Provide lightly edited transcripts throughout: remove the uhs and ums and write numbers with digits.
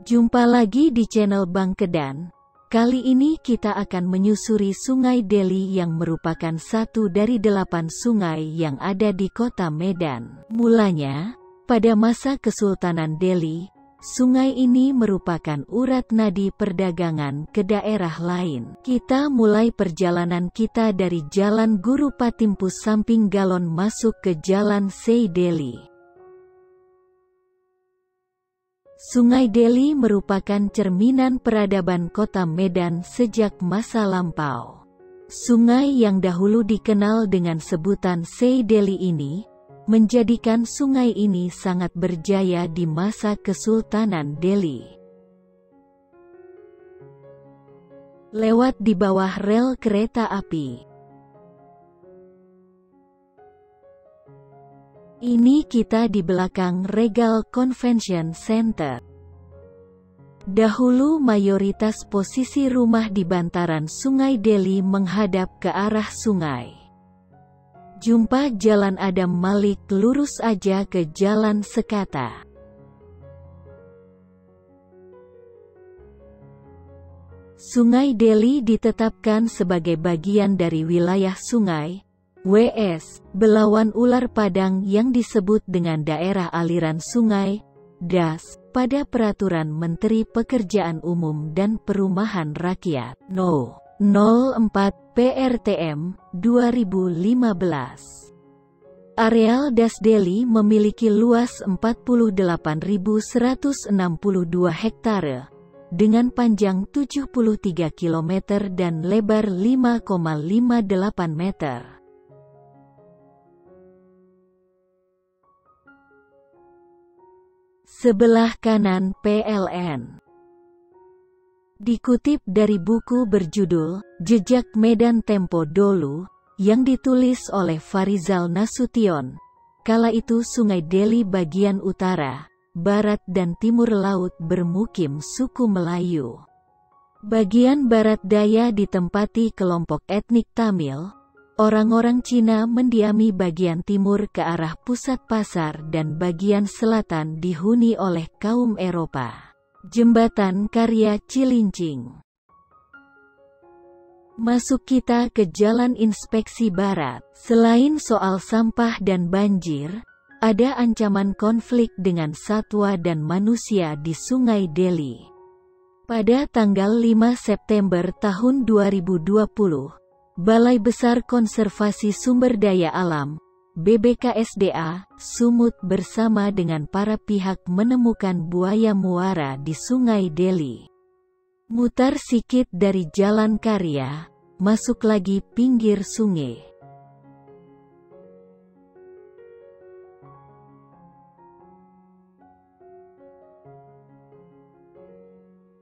Jumpa lagi di channel Bang Kedan. Kali ini kita akan menyusuri Sungai Deli yang merupakan satu dari 8 sungai yang ada di kota Medan. Mulanya, pada masa Kesultanan Deli, sungai ini merupakan urat nadi perdagangan ke daerah lain. Kita mulai perjalanan kita dari Jalan Guru Patimpus samping Galon masuk ke Jalan Sei Deli. Sungai Deli merupakan cerminan peradaban kota Medan sejak masa lampau. Sungai yang dahulu dikenal dengan sebutan Sei Deli ini, menjadikan sungai ini sangat berjaya di masa Kesultanan Deli. Lewat di bawah rel kereta api. Ini kita di belakang Regal Convention Center. Dahulu mayoritas posisi rumah di bantaran Sungai Deli menghadap ke arah sungai. Jumpa Jalan Adam Malik, lurus aja ke Jalan Sekata. Sungai Deli ditetapkan sebagai bagian dari wilayah sungai W.S. Belawan Ular Padang yang disebut dengan Daerah Aliran Sungai, DAS, pada Peraturan Menteri Pekerjaan Umum dan Perumahan Rakyat No. 04 PRTM 2015. Areal DAS Deli memiliki luas 48.162 hektare, dengan panjang 73 km dan lebar 5,58 meter. Sebelah kanan PLN. Dikutip dari buku berjudul Jejak Medan Tempo Dolu, yang ditulis oleh Farizal Nasution, kala itu Sungai Deli bagian utara, barat dan timur laut bermukim suku Melayu. Bagian barat daya ditempati kelompok etnik Tamil. Orang-orang Cina mendiami bagian timur ke arah pusat pasar dan bagian selatan dihuni oleh kaum Eropa. Jembatan Karya Cilincing. Masuk kita ke Jalan Inspeksi Barat. Selain soal sampah dan banjir, ada ancaman konflik dengan satwa dan manusia di Sungai Deli. Pada tanggal 5 September tahun 2020, Balai Besar Konservasi Sumber Daya Alam, BBKSDA, Sumut bersama dengan para pihak menemukan buaya muara di Sungai Deli. Mutar sikit dari Jalan Karya, masuk lagi pinggir sungai.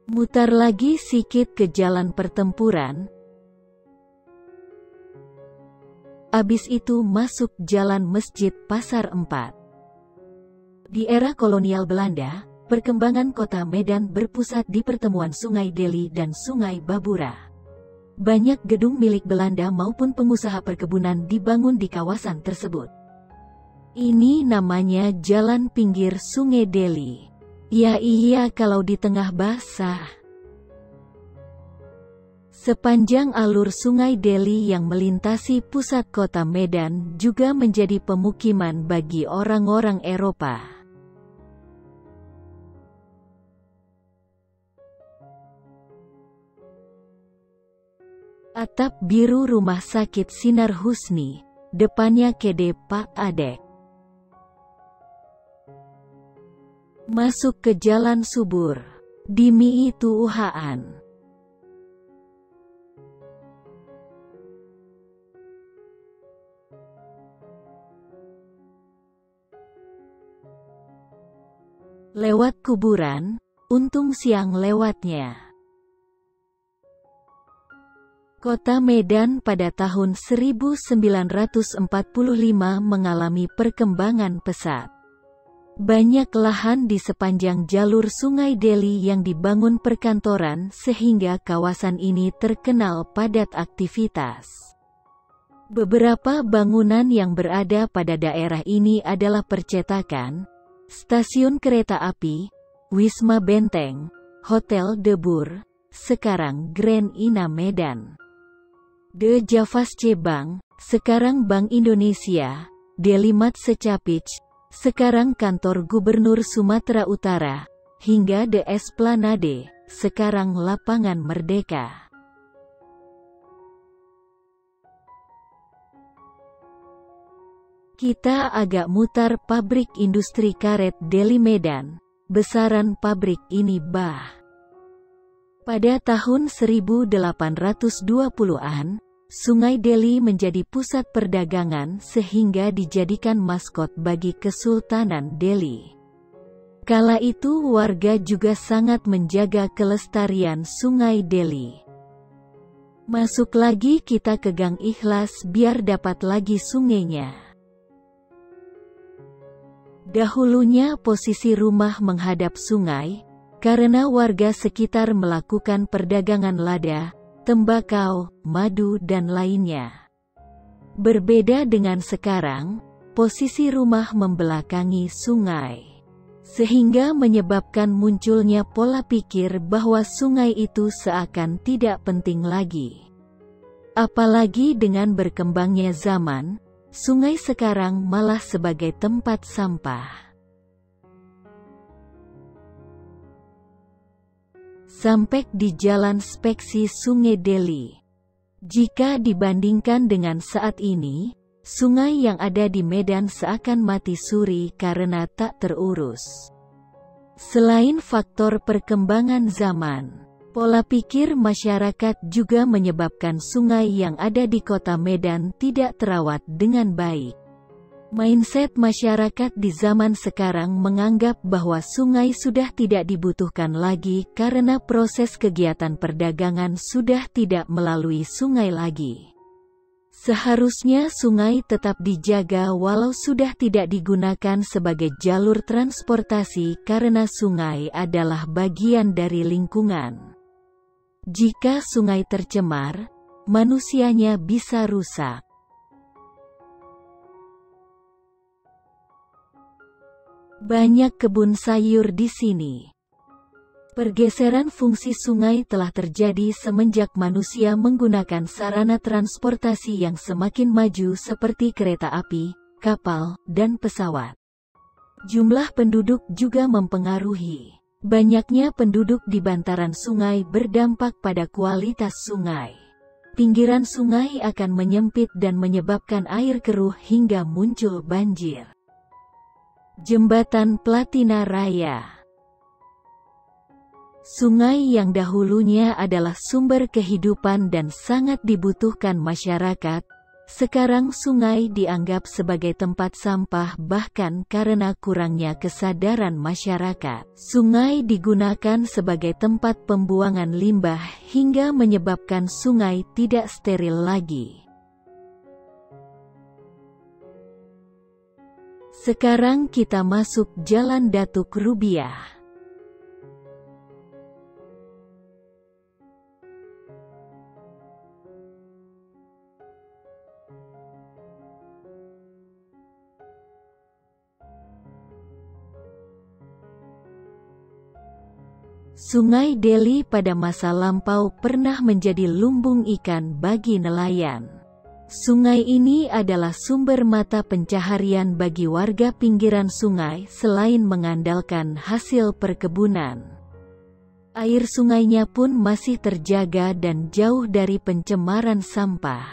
Mutar lagi sikit ke Jalan Pertempuran. Abis itu masuk Jalan Masjid Pasar 4. Di era kolonial Belanda, perkembangan kota Medan berpusat di pertemuan Sungai Deli dan Sungai Babura. Banyak gedung milik Belanda maupun pengusaha perkebunan dibangun di kawasan tersebut. Ini namanya Jalan Pinggir Sungai Deli. Ya iya kalau di tengah basah. Sepanjang alur Sungai Deli yang melintasi pusat kota Medan juga menjadi pemukiman bagi orang-orang Eropa. Atap biru Rumah Sakit Sinar Husni, depannya Kede Pak Adek. Masuk ke Jalan Subur, Dimi itu Uhaan. Lewat kuburan, untung siang lewatnya. Kota Medan pada tahun 1945 mengalami perkembangan pesat. Banyak lahan di sepanjang jalur Sungai Deli yang dibangun perkantoran sehingga kawasan ini terkenal padat aktivitas. Beberapa bangunan yang berada pada daerah ini adalah percetakan, stasiun kereta api, Wisma Benteng, Hotel De Boer, sekarang Grand Ina Medan. De Javasche Bank, sekarang Bank Indonesia. Delimat Secapich, sekarang kantor Gubernur Sumatera Utara, hingga The Esplanade, sekarang Lapangan Merdeka. Kita agak mutar pabrik industri karet Deli Medan. Besaran pabrik ini pada tahun 1820-an, Sungai Deli menjadi pusat perdagangan sehingga dijadikan maskot bagi Kesultanan Deli. Kala itu warga juga sangat menjaga kelestarian Sungai Deli. Masuk lagi kita ke Gang Ikhlas biar dapat lagi sungainya. Dahulunya posisi rumah menghadap sungai, karena warga sekitar melakukan perdagangan lada, tembakau, madu dan lainnya. Berbeda dengan sekarang, posisi rumah membelakangi sungai. Sehingga menyebabkan munculnya pola pikir bahwa sungai itu seakan tidak penting lagi. Apalagi dengan berkembangnya zaman, sungai sekarang malah sebagai tempat sampah. Sampai di Jalan Speksi Sungai Deli. Jika dibandingkan dengan saat ini, sungai yang ada di Medan seakan mati suri karena tak terurus. Selain faktor perkembangan zaman, pola pikir masyarakat juga menyebabkan sungai yang ada di kota Medan tidak terawat dengan baik. Mindset masyarakat di zaman sekarang menganggap bahwa sungai sudah tidak dibutuhkan lagi karena proses kegiatan perdagangan sudah tidak melalui sungai lagi. Seharusnya sungai tetap dijaga walau sudah tidak digunakan sebagai jalur transportasi karena sungai adalah bagian dari lingkungan. Jika sungai tercemar, manusianya bisa rusak. Banyak kebun sayur di sini. Pergeseran fungsi sungai telah terjadi semenjak manusia menggunakan sarana transportasi yang semakin maju seperti kereta api, kapal, dan pesawat. Jumlah penduduk juga mempengaruhi. Banyaknya penduduk di bantaran sungai berdampak pada kualitas sungai. Pinggiran sungai akan menyempit dan menyebabkan air keruh hingga muncul banjir. Jembatan Platina Raya. Sungai yang dahulunya adalah sumber kehidupan dan sangat dibutuhkan masyarakat, sekarang sungai dianggap sebagai tempat sampah bahkan karena kurangnya kesadaran masyarakat. Sungai digunakan sebagai tempat pembuangan limbah hingga menyebabkan sungai tidak steril lagi. Sekarang kita masuk Jalan Datuk Rubiah. Sungai Deli pada masa lampau pernah menjadi lumbung ikan bagi nelayan. Sungai ini adalah sumber mata pencaharian bagi warga pinggiran sungai selain mengandalkan hasil perkebunan. Air sungainya pun masih terjaga dan jauh dari pencemaran sampah.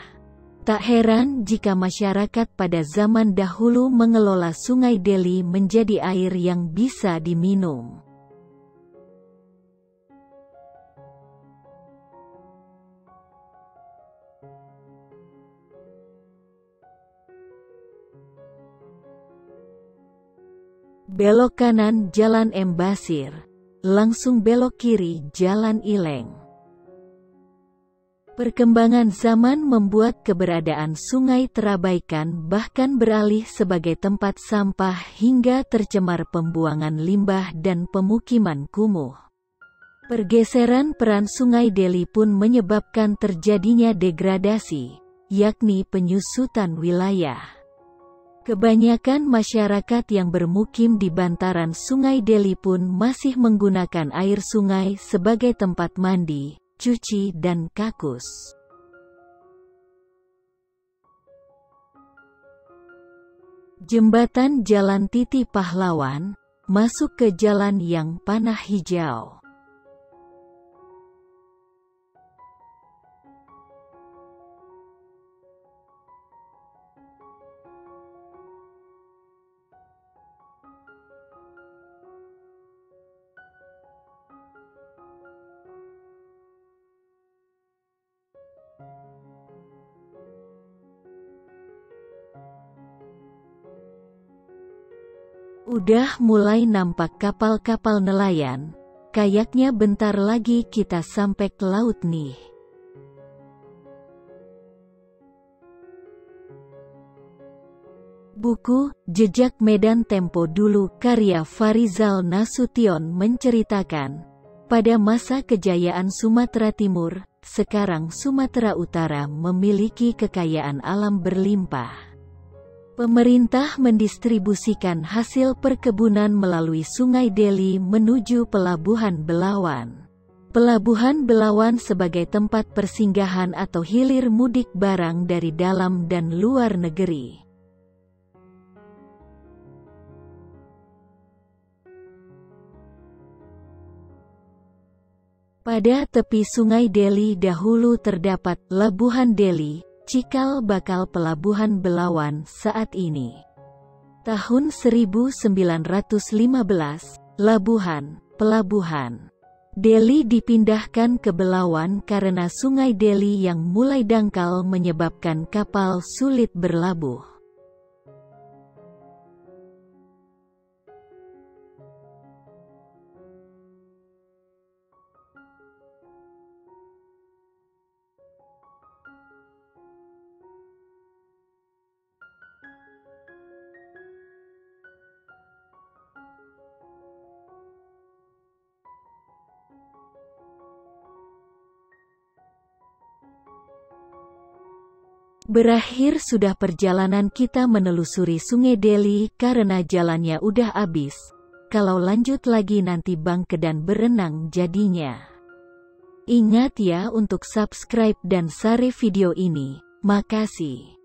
Tak heran jika masyarakat pada zaman dahulu mengelola Sungai Deli menjadi air yang bisa diminum. Belok kanan Jalan M. Basir, langsung belok kiri Jalan Ileng. Perkembangan zaman membuat keberadaan sungai terabaikan bahkan beralih sebagai tempat sampah hingga tercemar pembuangan limbah dan pemukiman kumuh. Pergeseran peran Sungai Deli pun menyebabkan terjadinya degradasi, yakni penyusutan wilayah. Kebanyakan masyarakat yang bermukim di bantaran Sungai Deli pun masih menggunakan air sungai sebagai tempat mandi, cuci dan kakus. Jembatan Jalan Titi Pahlawan, masuk ke jalan yang panah hijau. Udah mulai nampak kapal-kapal nelayan, kayaknya bentar lagi kita sampai ke laut nih. Buku, Jejak Medan Tempo Dulu karya Farizal Nasution menceritakan, pada masa kejayaan Sumatera Timur, sekarang Sumatera Utara memiliki kekayaan alam berlimpah. Pemerintah mendistribusikan hasil perkebunan melalui Sungai Deli menuju Pelabuhan Belawan. Pelabuhan Belawan sebagai tempat persinggahan atau hilir mudik barang dari dalam dan luar negeri. Pada tepi Sungai Deli dahulu terdapat Labuhan Deli, cikal bakal Pelabuhan Belawan saat ini. Tahun 1915, Pelabuhan Deli dipindahkan ke Belawan karena Sungai Deli yang mulai dangkal menyebabkan kapal sulit berlabuh. Berakhir sudah perjalanan kita menelusuri Sungai Deli karena jalannya udah habis. Kalau lanjut lagi nanti bangke dan berenang jadinya. Ingat ya untuk subscribe dan share video ini. Makasih.